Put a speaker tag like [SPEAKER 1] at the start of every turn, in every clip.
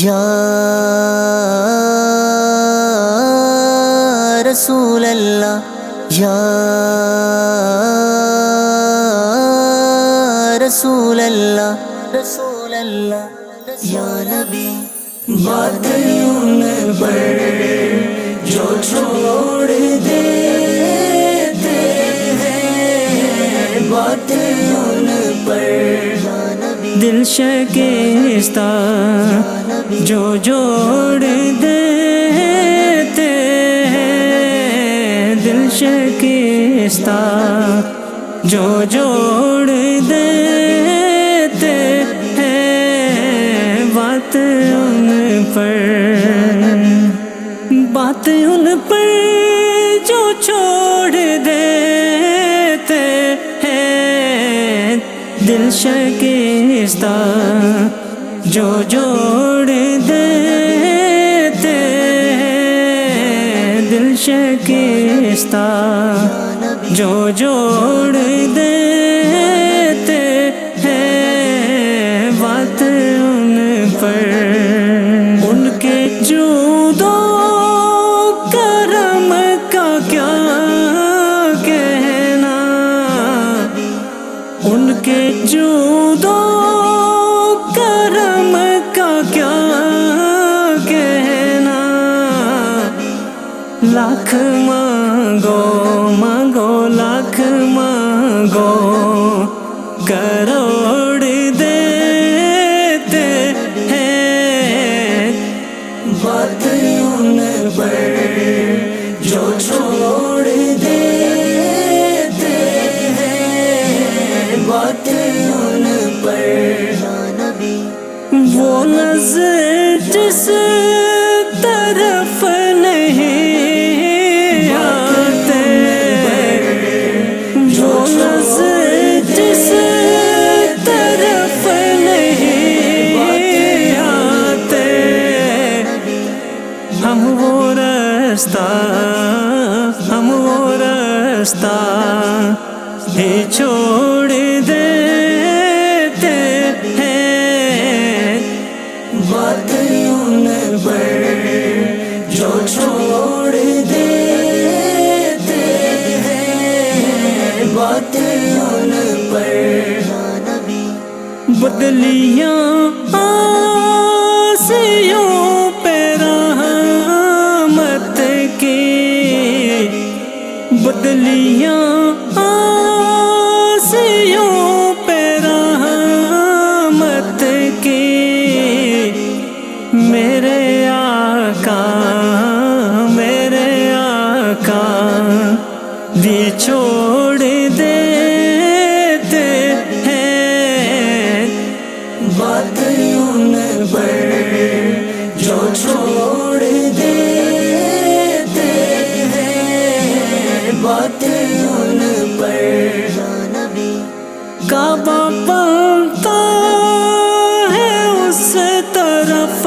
[SPEAKER 1] یا رسول اللہ یا رسول اللہ رسول اللہ یا نبی
[SPEAKER 2] بات ان پر جو چھوڑ دیتے ہیں، بات ان پر دل شکستہ جو جوڑ دیتے ہیں، دل شکستہ جو جوڑ دیتے ہیں، بات ان پر جو چھوڑ دیتے ہیں، دل شکستہ جو جوڑ دیتے ہیں، دل شکستہ جو جوڑ دیتے ہیں، بات ان پر ان کے جود و کرم کا کیا کہنا، ان کے جود و کرم کا کیا کہنا، لاکھ مانگو مانگو لاکھ مانگو کروڑ دیتے ہیں، بات ان پر جو چھوڑ دیتے ہیں، بات ان پر وہ نظر جس طرف نہیں آتے، جو نظر جس طرف نہیں آتے، ہم وہ رستہ ہی چھوڑ دیتے ہیں، بات ان پر جو چھوڑ دیتے ہیں، بات ان پر بدلیاں آسیوں پہ رحمت کی، بدلیاں آسیوں پہ رحمت کی، میرے آقا بھی چھوڑ دیتے ہیں، بات ان پر جو چھوڑ دیتے ہیں، بات ان پر کعبہ بنتا ہے اس طرف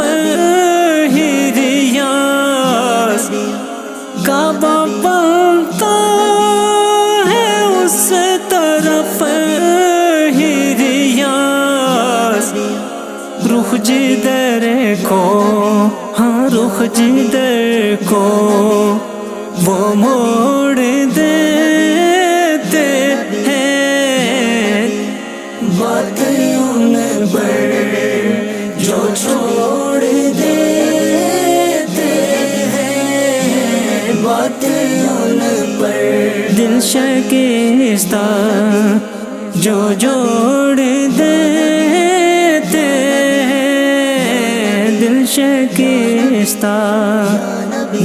[SPEAKER 2] ہی ریاض، کعبہ بنتا ہے اس طرف ہی ریاض، رخ جدھر کو ہاں رخ جدھر کو وہ موڑ دیتے ہیں، بات ان پر جو چھوڑ دیتے ہیں، بات ان پر دل شکستہ جو جوڑ دیتے ہیں، دل شکستہ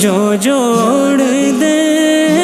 [SPEAKER 2] جو جوڑ دیتے